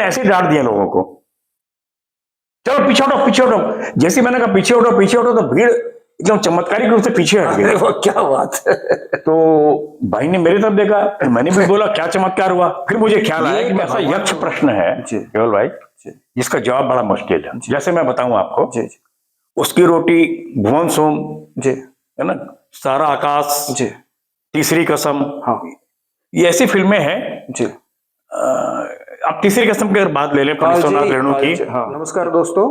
मैंने ऐसे डांट दिया लोगों को, चलो पीछे हटो पीछे हटो। जैसे मैंने कहा पीछे हटो तो भीड़ एकदम चमत्कारिक रूप से पीछे हट गई। क्या बात है। तो भाई ने मेरी तरफ देखा, फिर मैंने भी बोला क्या चमत्कार हुआ। फिर मुझे ख्याल आया कि ऐसा यक्ष प्रश्न है केवल भाई जिसका जवाब बड़ा मुश्किल है। जैसे मैं बताऊं आपको, उसकी रोटी, भुवन सोम जी, है ना, सारा आकाश जी, तीसरी कसम, हाँ, ये ऐसी फिल्में हैं जी। आप तीसरी कसम की अगर बात ले लें सोमनाथ रेणु की। हाँ। नमस्कार दोस्तों,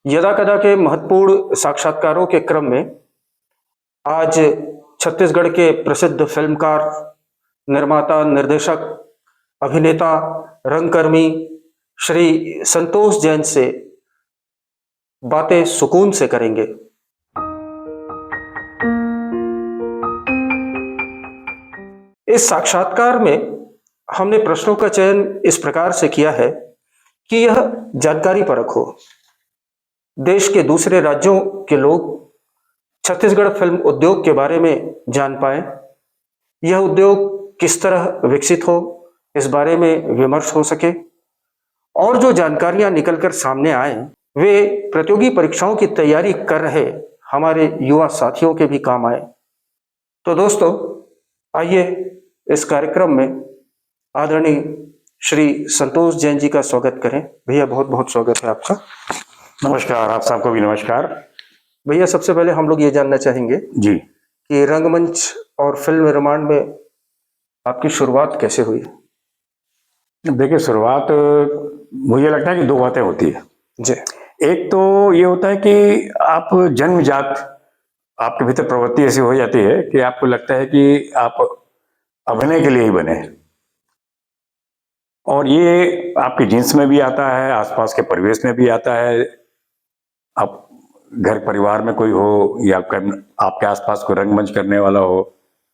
यदा कदा के महत्वपूर्ण साक्षात्कारों के क्रम में आज छत्तीसगढ़ के प्रसिद्ध फिल्मकार, निर्माता, निर्देशक, अभिनेता, रंगकर्मी श्री संतोष जैन से बातें सुकून से करेंगे। इस साक्षात्कार में हमने प्रश्नों का चयन इस प्रकार से किया है कि यह जानकारी परख हो। देश के दूसरे राज्यों के लोग छत्तीसगढ़ फिल्म उद्योग के बारे में जान पाए, यह उद्योग किस तरह विकसित हो इस बारे में विमर्श हो सके, और जो जानकारियां निकलकर सामने आए वे प्रतियोगी परीक्षाओं की तैयारी कर रहे हमारे युवा साथियों के भी काम आए। तो दोस्तों, आइए इस कार्यक्रम में आदरणीय श्री संतोष जैन जी का स्वागत करें। भैया बहुत बहुत स्वागत है आपका। नमस्कार, आप सबको भी नमस्कार। भैया सबसे पहले हम लोग ये जानना चाहेंगे जी कि रंगमंच और फिल्म निर्माण में आपकी शुरुआत कैसे हुई? देखिए, शुरुआत मुझे लगता है कि दो बातें होती है जी। एक तो ये होता है कि आप जन्मजात आपके भीतर प्रवृत्ति ऐसी हो जाती है कि आपको लगता है कि आप अभिनय के लिए ही बने, और ये आपके जीन्स में भी आता है, आसपास के परिवेश में भी आता है। आप घर परिवार में कोई हो या आपके आसपास कोई रंगमंच करने वाला हो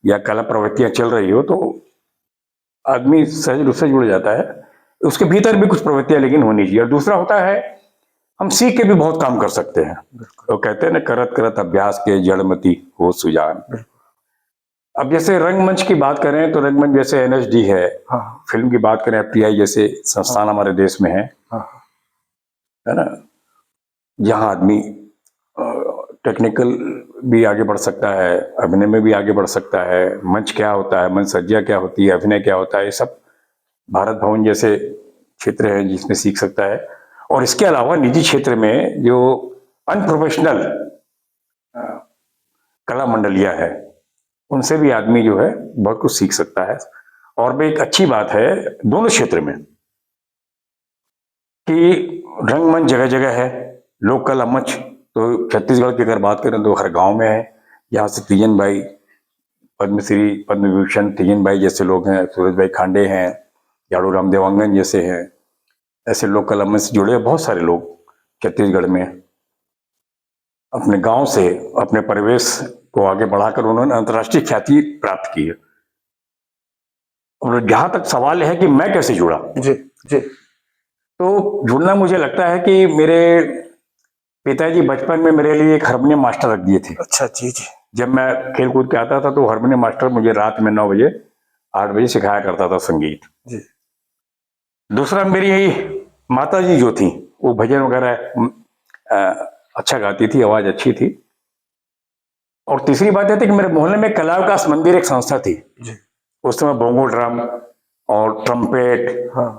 या कला प्रवृत्तियां चल रही हो, तो आदमी सहज रूप से जुड़ जाता है। उसके भीतर भी कुछ प्रवृत्तियां लेकिन होनी चाहिए। और दूसरा होता है, हम सीख के भी बहुत काम कर सकते हैं। तो कहते हैं ना, करत करत अभ्यास के जड़मती हो सुजान। अब जैसे रंगमंच की बात करें तो रंगमंच जैसे एनएसडी है, हाँ। फिल्म की बात करें एफटीआई जैसे संस्थान, हाँ, हमारे देश में है, हाँ। है ना, जहां आदमी टेक्निकल भी आगे बढ़ सकता है, अभिनय में भी आगे बढ़ सकता है। मंच क्या होता है, मंच सज्जा क्या होती है, अभिनय क्या होता है, ये सब भारत भवन जैसे क्षेत्र है जिसमें सीख सकता है। और इसके अलावा निजी क्षेत्र में जो अनप्रोफेशनल कला मंडलियां है, उनसे भी आदमी जो है बहुत कुछ सीख सकता है। और भी एक अच्छी बात है दोनों क्षेत्र में कि रंगमंच जगह जगह है, लोक कला मंच तो छत्तीसगढ़ की अगर बात करें तो हर गांव में है। यहाँ से तीजन भाई, पद्मश्री पद्म विभूषण तीजन भाई जैसे लोग हैं, सूरज भाई खांडे हैं, झाड़ू राम देवांगन जैसे हैं, ऐसे लोक कला मंच से जुड़े बहुत सारे लोग छत्तीसगढ़ में अपने गांव से अपने परिवेश को आगे बढ़ाकर उन्होंने अंतर्राष्ट्रीय ख्याति प्राप्त की है। और जहां तक सवाल है कि मैं कैसे जुड़ा, जी जी, तो जुड़ना मुझे लगता है कि मेरे पिताजी बचपन में मेरे लिए एक हारमोनियम मास्टर रख दिए थे। अच्छा, जी जी। जब मैं खेल कूद के आता था तो हारमोनियम मास्टर मुझे रात में 9 बजे 8 बजे सिखाया करता था संगीत जी। दूसरा, मेरी माता जी जो थी वो भजन वगैरह अच्छा गाती थी, आवाज अच्छी थी। और तीसरी बात यह थी कि मेरे मोहल्ले में कला विकास मंदिर एक संस्था थी जी। उस समय बोंगो ड्रम और ट्रम्पेट, हाँ,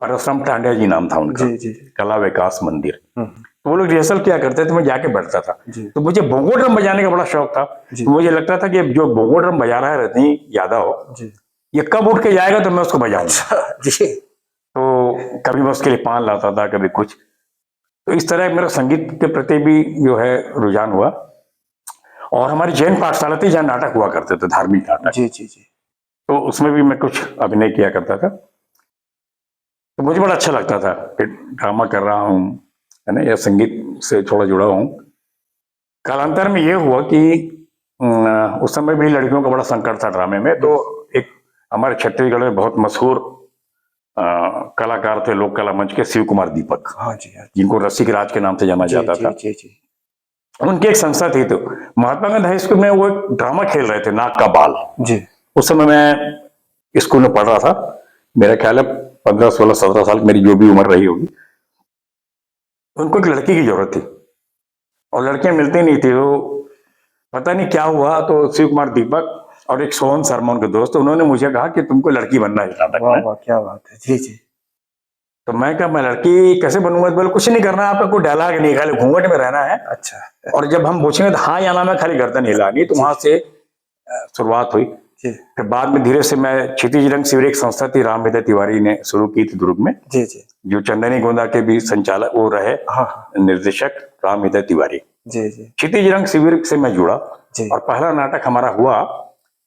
परसराम टांडिया जी नाम था उनका, जी जी, कला विकास मंदिर। तो वो लोग रिहर्सल किया करते थे, मैं जाके बैठता था। तो मुझे बोंगो ड्रम बजाने का बड़ा शौक था। तो मुझे लगता था कि जो बोंगो ड्रम बजा रहा है रजनी यादव, ये कब उठ के जाएगा तो मैं उसको बजाऊंगा। तो कभी मैं उसके लिए पान लाता था, कभी कुछ। तो इस तरह मेरा संगीत के प्रति भी जो है रुझान हुआ। और हमारी जैन पाठशाला थी जहाँ नाटक हुआ करते थे, धार्मिक नाटक, जी जी जी, तो उसमें भी मैं कुछ अभिनय किया करता था। तो मुझे बड़ा अच्छा लगता था कि ड्रामा कर रहा हूँ, है ना, या संगीत से थोड़ा जुड़ा हूँ। कालांतर में ये हुआ कि उस समय भी लड़कियों का बड़ा संकट था ड्रामे में। तो एक हमारे छत्तीसगढ़ में बहुत मशहूर कलाकार थे लोक कला मंच के, शिव कुमार दीपक, हाँ जी, जिनको रसिक राज के नाम से जाना जाता था। जी जी। उनकी एक संस्था थी, तो महात्मा गांधी हाई स्कूल में वो एक ड्रामा खेल रहे थे, नाक का बाल जी। उस समय मैं स्कूल में पढ़ रहा था, मेरा ख्याल है 15, 16, 17 साल मेरी जो भी उम्र रही होगी, उनको एक लड़की की जरूरत थी और लड़कियां मिलती नहीं थी। वो पता नहीं क्या हुआ, तो शिव कुमार दीपक और एक सोहन शर्मा उनके दोस्त, उन्होंने मुझे कहा कि तुमको लड़की बनना है इस नाटक वाह में। वाह, क्या बात है। जी जी। तो मैं कहा मैं लड़की कैसे बनूंगा? तो बोले कुछ नहीं करना, आपका कोई डायलॉग नहीं, खाली घूंघट में रहना है अच्छा। और जब हम पूछेंगे तो हाँ या ना में खाली गर्दन हिलानी। तो वहां से शुरुआत हुई। जी फिर बाद में धीरे से मैं क्षितिज रंग शिविर, एक संस्था थी राम विद्या तिवारी ने शुरू की थी दुर्ग में, जी जी। जो चंदनी गोंदा के भी संचालक वो रहे, हाँ हाँ। निर्देशक राम विद्या तिवारी। जी जी क्षितिज रंग शिविर से मैं जुड़ा जी। और पहला नाटक हमारा हुआ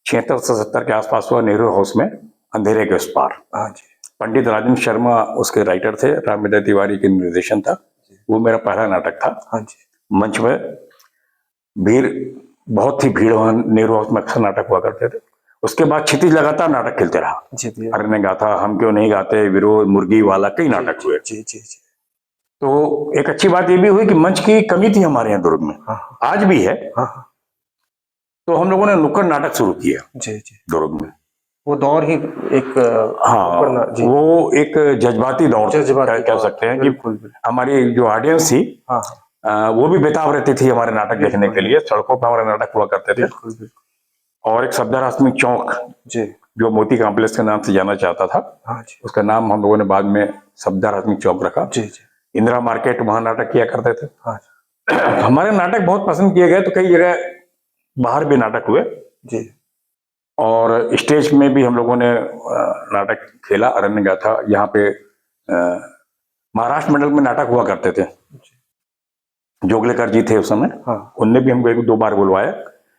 76 से 70 के आसपास हुआ, नेहरू हाउस में, अंधेरे के उस पार। हाँ जी। पंडित राजेंद्र शर्मा उसके राइटर थे, राम विद्या तिवारी के निर्देशन था। वो मेरा पहला नाटक था। हाँ जी। मंच में भीड़, बहुत ही भीड़ वहां नेहरू हाउस में अक्सर नाटक हुआ करते थे। उसके बाद क्षितिज लगातार नाटक खेलते रहा। जी भैया। अरे ने गाथा, हम क्यों नहीं गाते, विरोध, मुर्गी वाला, कई नाटक हुए। जी जी जी। तो एक अच्छी बात ये भी हुई कि मंच की कमी थी हमारे यहाँ दुर्ग में, हाँ आज भी है। हाँ हाँ। तो हम लोगों ने नुक्कड़ नाटक शुरू किया जी जी। दुर्ग में। वो दौर ही एक हाँ, जी। वो एक जज्बाती दौर जज्बाती कह दौर, सकते हैं कि बिल्कुल बिल्कुल। हमारी जो ऑडियंस थी, हाँ हाँ। वो भी बेताब रहती थी हमारे नाटक देखने के बिल्कुल लिए। सड़कों पर हमारे नाटक हुआ करते थे। बिल्कुल बिल्कुल। और एक सफदर आसमी चौक, जी। जो मोती कॉम्प्लेक्स के नाम से जाना चाहता था, हाँ जी। उसका नाम हम लोगों ने बाद में सफदर आसमी चौक रखा। जी जी। इंदिरा मार्केट, वहां नाटक किया करते थे। हाँ जी। हमारे नाटक बहुत पसंद किए गए, तो कई जगह बाहर भी नाटक हुए जी और स्टेज में भी हम लोगों ने नाटक खेला। अरण्य गाथा, यहाँ पे महाराष्ट्र मंडल में नाटक हुआ करते थे, जोगलेकर जी थे उस समय, हाँ। उनने भी हमको 1-2 बार बुलवाया।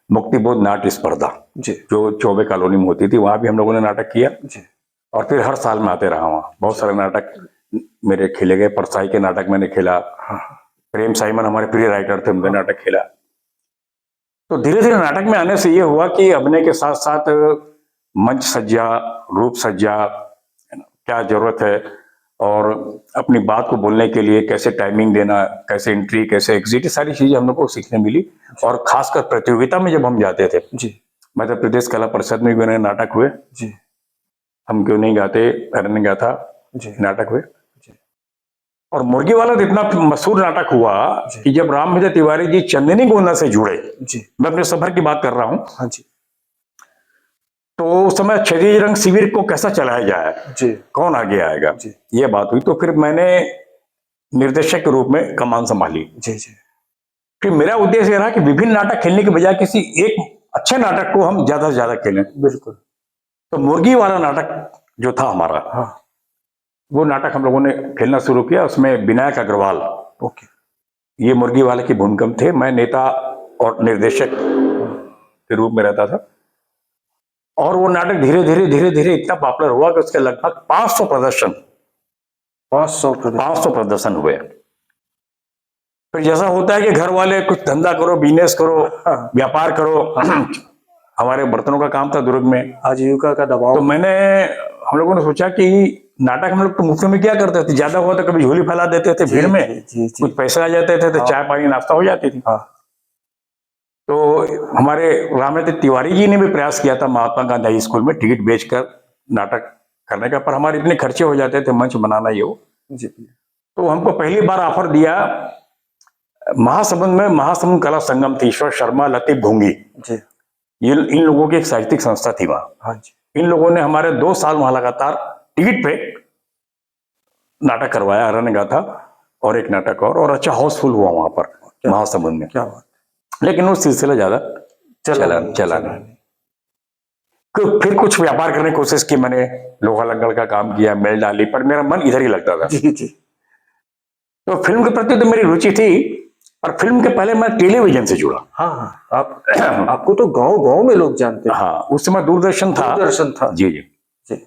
मुक्तिबोध नाट्य स्पर्धा जी जो चौबे कॉलोनी में होती थी, वहां भी हम लोगों ने नाटक किया। जी। और फिर हर साल में आते रहा, वहाँ बहुत सारे नाटक मेरे खेले गए। परसाई के नाटक मैंने खेला, हाँ प्रेम साइमन हमारे प्रिय राइटर थे, उनके नाटक खेला। तो धीरे धीरे नाटक में आने से ये हुआ कि अभिनय के साथ साथ मंच सज्जा, रूप सज्जा, क्या जरूरत है, और अपनी बात को बोलने के लिए कैसे टाइमिंग देना, कैसे एंट्री, कैसे एग्जिट, ये सारी चीजें हम लोग को सीखने मिली। और खासकर प्रतियोगिता में जब हम जाते थे, जी मध्य प्रदेश कला परिषद में भी मेरे नाटक हुए। जी। हम क्यों नहीं गाते, अरण्य गाथा जी नाटक हुए। जी। और मुर्गी वाला तो इतना मशहूर नाटक हुआ जी। कि जब राम विजय तिवारी जी चंदनी गोंदा से जुड़े, जी। मैं अपने सफर की बात कर रहा हूं, हाँ जी। तो उस समय क्षितिज रंग शिविर को कैसा चलाया जाए, जी कौन आगे आएगा, जी ये बात हुई। तो फिर मैंने निर्देशक के रूप में कमान संभाली। जी जी। फिर मेरा उद्देश्य यह रहा कि विभिन्न नाटक खेलने के बजाय किसी एक अच्छे नाटक को हम ज्यादा से ज्यादा खेलें। बिल्कुल। तो मुर्गी वाला नाटक जो था हमारा, हाँ। वो नाटक हम लोगों ने खेलना शुरू किया। उसमें विनायक अग्रवाल ओके। ये मुर्गी वाले की भूमिका में थे, मैं नेता और निर्देशक के रूप में रहता था। और वो नाटक धीरे धीरे धीरे धीरे इतना पॉपुलर हुआ कि उसके लगभग 500 प्रदर्शन 500 प्रदर्शन हुए। फिर जैसा होता है कि घर वाले कुछ धंधा करो, बिजनेस करो, हाँ। व्यापार करो। हमारे बर्तनों का काम था दुर्ग में, आजीविका का दबाव। तो हम लोगों ने सोचा कि नाटक हम लोग तो मुफ्त में क्या करते थे, ज्यादा हुआ तो कभी झोली फैला देते थे भीड़ में, जी जी। कुछ पैसे आ जाते थे तो चाय पानी नाश्ता हो जाती थी। हाँ। तो हमारे रामनित तिवारी जी ने भी प्रयास किया था महात्मा गांधी हाई स्कूल में टिकट बेचकर नाटक करने का, पर हमारे इतने खर्चे हो जाते थे मंच बनाना ये वो। जी तो हमको पहली बार ऑफर दिया महासमुंद में, महासमुंद कला संगम थी, ईश्वर शर्मा, लतीफ भोंगी, जी। ये इन लोगों की एक साहित्यिक संस्था थी वहां। हाँ जी। इन लोगों ने हमारे 2 साल वहां लगातार टिकट पे नाटक करवाया, अरण्य गाथा और एक नाटक और अच्छा हाउसफुल हुआ वहां पर महासमुंद में। क्या बात। लेकिन वो सिलसिला ज्यादा चला नहीं। फिर कुछ व्यापार करने की कोशिश की मैंने, लोहा लंगड़ का काम किया, मेल डाली, पर मेरा मन इधर ही लगता था। जी जी। तो फिल्म के प्रति तो मेरी रुचि थी, और फिल्म के पहले मैं टेलीविजन से जुड़ा। हाँ हाँ। आपको तो गांव गांव में लोग जानते हैं। हाँ, उस समय दूरदर्शन था। जी जी। जी।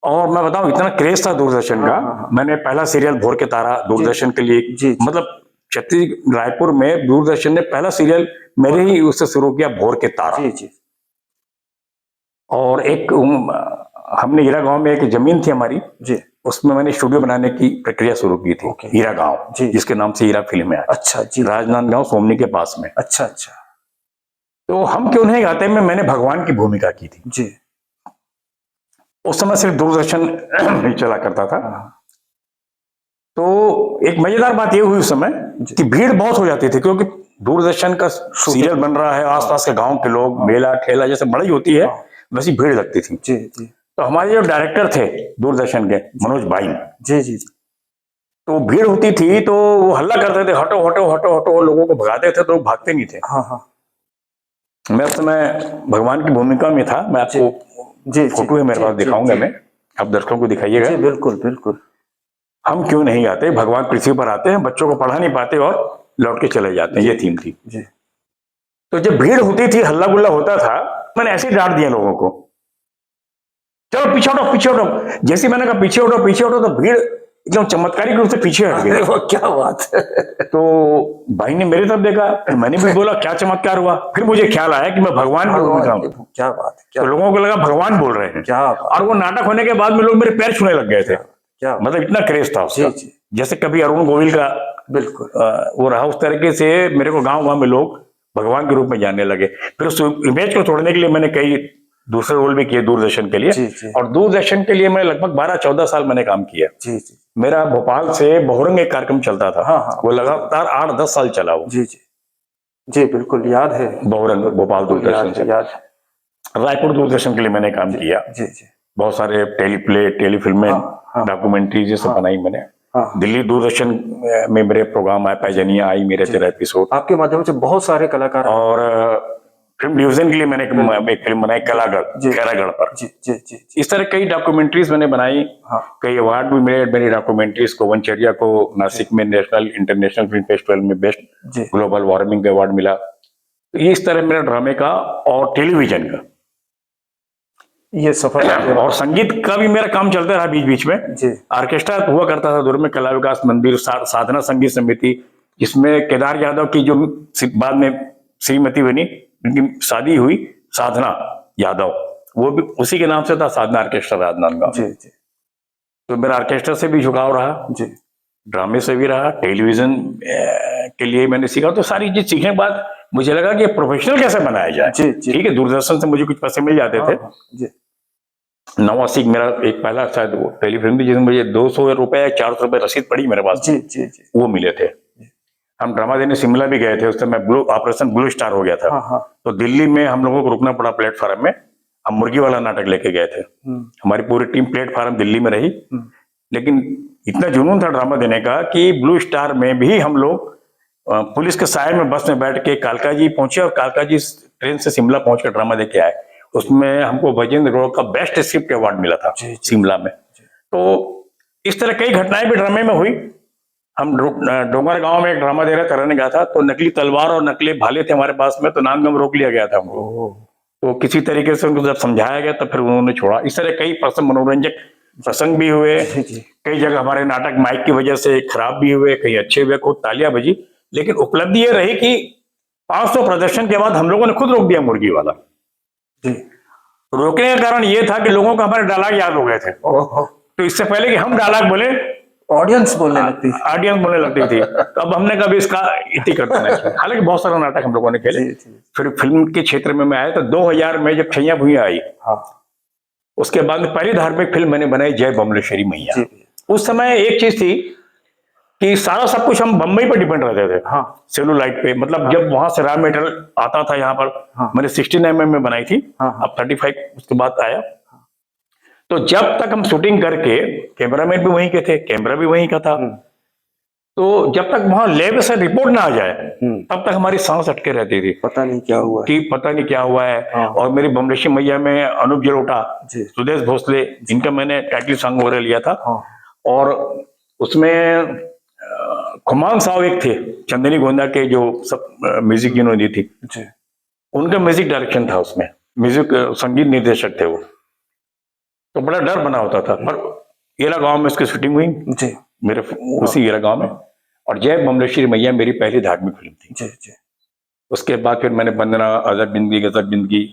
और मैं बताऊं, इतना क्रेज था दूरदर्शन का। हाँ। मैंने पहला सीरियल भोर के तारा दूरदर्शन के लिए, जी। मतलब छत्तीसगढ़ रायपुर में दूरदर्शन ने पहला सीरियल मेरे ही उससे शुरू किया, भोर के तारा। जी जी। और एक हमने हीरा गांव में एक जमीन थी हमारी, जी। उसमें मैंने स्टूडियो बनाने की प्रक्रिया शुरू की थी। हीरा गांव, जिसके नाम से हीरा फिल्म है। अच्छा जी। राजनांदगांव सोमनी के पास में। अच्छा अच्छा। तो हम क्यों नहीं गाते में मैंने भगवान की भूमिका की थी। जी। उस समय सिर्फ दूरदर्शन ही चला करता था। तो एक मजेदार बात ये हुई उस समय कि भीड़ बहुत हो जाती थी, क्योंकि दूरदर्शन का सीरियल बन रहा है, आसपास के गांव के लोग, मेला ठेला जैसे बड़ी होती है वैसी भीड़ लगती थी। जी जी तो हमारे जो डायरेक्टर थे दूरदर्शन के, मनोज भाई, जी जी तो भीड़ होती थी तो वो हल्ला करते थे, हटो हटो हटो हटो, लोगों को भगाते थे तो वो भागते नहीं थे। हाँ हाँ मैं उस समय भगवान की भूमिका में था। मैं आपको जी फोटो है मेरे पास, दिखाऊंगा मैं, आप दर्शकों को दिखाइएगा। जी बिल्कुल बिल्कुल। हम क्यों नहीं आते, भगवान पृथ्वी पर आते हैं, बच्चों को पढ़ा नहीं पाते और लौट के चले जाते हैं, ये थीम थी। जी तो जब भीड़ होती थी, हल्ला गुल्ला होता था, मैंने ऐसे ही डांट दिया लोगों को, चलो पीछे हटो पीछे हटो। जैसे मैंने कहा पीछे हटो तो भीड़ एकदम चमत्कारिक रूप से पीछे हट गई। वो क्या बात है। तो भाई ने मेरी तरफ देखा, फिर मैंने भी बोला क्या चमत्कार हुआ। फिर मुझे ख्याल आया कि मैं भगवान की भूमिका हूं। क्या बात है, क्या तो लोगों को लगा भगवान बोल रहे हैं। क्या बात, और वो नाटक होने के बाद में लोग मेरे पैर छूने लग गए थे। क्या मतलब इतना क्रेज था उसका। जी जी जैसे कभी अरुण गोविल का बिल्कुल। वो रहा, उस तरीके से मेरे को गांव गांव में लोग भगवान के रूप में जानने लगे। फिर उस इमेज को तोड़ने के लिए मैंने कई दूसरे रोल भी किए दूरदर्शन के लिए। जी जी और दूरदर्शन के लिए मैं लगभग 12-14 साल मैंने काम किया। जी जी मेरा भोपाल से बहुरंग एक कार्यक्रम चलता था। हाँ हाँ वो लगातार 8-10 साल चला वो। जी जी जी बिल्कुल याद है। बहुरंग भोपाल दूरदर्शन से। याद है। रायपुर दूरदर्शन के लिए मैंने काम किया। जी जी बहुत सारे टेलीप्ले, टेलीफिल्में, हाँ डॉक्यूमेंट्रीज ये सब बनाई मैंने। हाँ दिल्ली दूरदर्शन में मेरे प्रोग्राम आए, पैजनिया आई मेरे 13 एपिसोड। आपके माध्यम से बहुत सारे कलाकार और फिल्म डिवीजन के लिए मैंने एक फिल्म बनाई, कलागढ़, खैरागढ़ पर। जी जी जी इस तरह कई डॉक्यूमेंट्रीज मैंने बनाई। हाँ कई अवार्ड भी मिले मेरी डॉक्यूमेंट्रीज को। वनचरिया को नासिक में नेशनल इंटरनेशनल फिल्म फेस्टिवल में बेस्ट जी ग्लोबल वार्मिंग का अवार्ड मिला। तो ये इस तरह मेरा ड्रामे का और टेलीविजन का ये सफर और संगीत का भी मेरा काम चलता रहा बीच बीच में। जी ऑर्केस्ट्रा हुआ करता था दूर में, कला विकास मंदिर, साधना संगीत समिति, जिसमें केदार यादव की जो बाद में श्रीमती बनी, उनकी शादी हुई, साधना यादव, वो भी उसी के नाम से था, साधना ऑर्केस्ट्रा राजनांदगांव। जी जी तो मेरा ऑर्केस्ट्रा से भी झुकाव रहा, जी ड्रामे से भी रहा, टेलीविजन के लिए मैंने सीखा। तो सारी चीज सीखने के बाद मुझे लगा कि प्रोफेशनल कैसे बनाया जाए। जी जी ठीक है, दूरदर्शन से मुझे कुछ पैसे मिल जाते थे। जी 89 मेरा एक पहला शायद वो टेलीफिल्म थी जिसमें मुझे 200 रुपए 400 रुपए रसीद पड़ी मेरे पास, जी जी जी वो मिले थे। हम ड्रामा देने शिमला भी गए थे, उस समय ऑपरेशन ब्लू स्टार हो गया था। हाँ हाँ तो दिल्ली में हम लोगों को रुकना पड़ा प्लेटफार्म में। हम मुर्गी वाला नाटक लेके गए थे। हमारी पूरी टीम प्लेटफार्म दिल्ली में रही। लेकिन इतना जुनून था ड्रामा देने का कि ब्लू स्टार में भी हम लोग पुलिस के साय में बस में बैठ के कालका जी पहुंचे और कालका जी ट्रेन से शिमला पहुंच कर ड्रामा देके आए। उसमें हमको भजेंद्र रोड का बेस्ट स्क्रिप्ट अवार्ड मिला था शिमला में। तो इस तरह कई घटनाएं भी ड्रामे में हुई। हम डोंगर गांव में एक ड्रामा दे रहे तरह गया था, तो नकली तलवार और नकली भाले थे हमारे पास में, तो नानगम रोक लिया गया था हमको। तो किसी तरीके से उनको जब समझाया गया तो फिर उन्होंने छोड़ा। इस तरह कई प्रसंग, मनोरंजक प्रसंग भी हुए। कई जगह हमारे नाटक माइक की वजह से खराब भी हुए, कई अच्छे हुए, खूब तालियां बजी। लेकिन उपलब्धि ये रही कि 500 प्रदर्शन के बाद हम लोगों ने खुद रोक दिया मुर्गी वाला। जी रोकने का कारण ये था कि लोगों को हमारे डायलॉग याद हो गए थे। तो इससे पहले कि हम डायलॉग बोले, ऑडियंस बोलने लगती थी। ऑडियंस बोलने लगती थी। तो अब हमने कभी इसका इति करते नहीं। हालांकि बहुत सारा नाटक हम लोगों ने खेले। फिर फिल्म के क्षेत्र में मैं आया तो 2000 में जब छैया भुइयां आई, उसके बाद में पहली धार्मिक फिल्म मैंने बनाई जय बमलेश्वरी मैया। उस समय एक चीज थी कि सारा सब कुछ हम बम्बई पर डिपेंड रहते थे। सेलुलाइट पे, मतलब जब वहां से रॉ मटेरियल आता था यहाँ पर। मैंने 16 mm में बनाई थी, अब 35 उसके बाद आया। तो जब तक हम शूटिंग करके, कैमरामैन भी वहीं के थे, कैमरा भी वहीं का था, तो जब तक वहां लैब से रिपोर्ट ना आ जाए तब तक हमारी सांस अटके रहती थी, पता नहीं क्या हुआ कि पता नहीं क्या हुआ है। और मेरी बमलेश्वरी मैया में अनूप जलोटा, सुदेश भोसले, इनका मैंने टाइटल सॉन्ग वगैरह लिया था। और उसमें खुमान साहब एक थे, चंदनी गोंदा के, जो सब म्यूजिक जिन्होंने दी थी, उनका म्यूजिक डायरेक्शन था उसमें, म्यूजिक संगीत निर्देशक थे वो। तो बड़ा डर बना होता था। पर येरा गांव में उसकी शूटिंग हुई मेरे उसी येरा गांव में। और जय बमलेश्वरी मैया मेरी पहली धार्मिक फिल्म थी। उसके बाद फिर मैंने वंदना, अजब जिंदगी, गजब जिंदगी,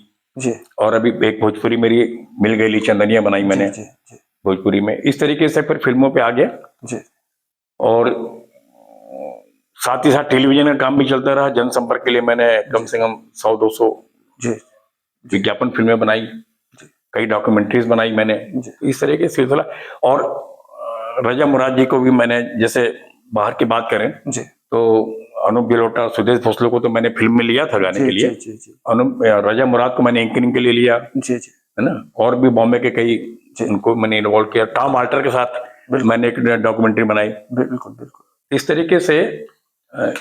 और अभी एक भोजपुरी मेरी मिल गई चंदनिया बनाई मैंने भोजपुरी में। इस तरीके से फिर फिल्मों पे आ गया। और साथ ही साथ टेलीविजन का काम भी चलता रहा। जनसंपर्क के लिए मैंने कम से कम 100-200 विज्ञापन फिल्में बनाई। कई डॉक्यूमेंट्रीज बनाई मैंने, जी। इस तरह के सिलसिला। और रजा मुराद जी को भी मैंने, जैसे बाहर की बात करें जी तो अनूप जलोटा, सुदेश भोसले को तो मैंने फिल्म में लिया था गाने जी के जी लिए। जी जी रजा मुराद को मैंने एंकरिंग के लिए लिया, जी जी है ना। और भी बॉम्बे के कई जी। उनको मैंने इन्वॉल्व किया। टॉम आल्टर के साथ बिल्कुल। मैंने एक डॉक्यूमेंट्री बनाई। बिल्कुल बिल्कुल। इस तरीके से अ,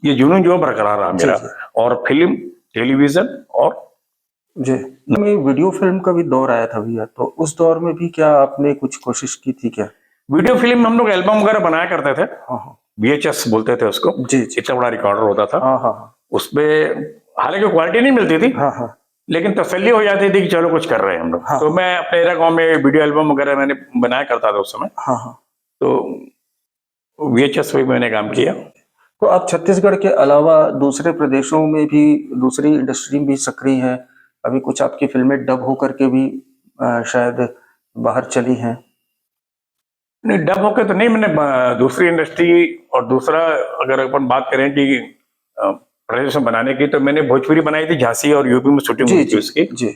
ये जुनून जो बरकरार रहा जी मेरा। जी और फिल्म, टेलीविजन और जी। में वीडियो फिल्म का भी दौर आया था भैया, तो उस दौर में भी क्या आपने कुछ कोशिश की थी क्या? वीडियो फिल्म में हम लोग एल्बम वगैरह बनाया करते थे, हाँ हाँ VHS बोलते थे उसको। जी जी। इतना बड़ा रिकॉर्डर होता था हाँ हाँ हाँ उसपे, हालांकि क्वालिटी नहीं मिलती थी, हाँ हाँ लेकिन तसल्ली हो जाती थी कि चलो कुछ कर रहे हैं हम लोग। हाँ तो मैं अपने एरा गांव में वीडियो एल्बम वगैरह मैंने बनाया करता था उस समय। हाँ हाँ। तो VHS पे मैंने काम किया। तो आप छत्तीसगढ़ के अलावा दूसरे प्रदेशों में भी, दूसरी इंडस्ट्री में भी सक्रिय हैं? अभी कुछ आपकी फिल्में डब होकर के भी शायद बाहर चली हैं? नहीं, डब होकर तो नहीं, मैंने दूसरी इंडस्ट्री और दूसरा, अगर अपन बात करें कि प्रदेश में बनाने की, तो मैंने भोजपुरी बनाई थी, झांसी और यूपी में शूटिंग जी हुई थी जी उसकी। जी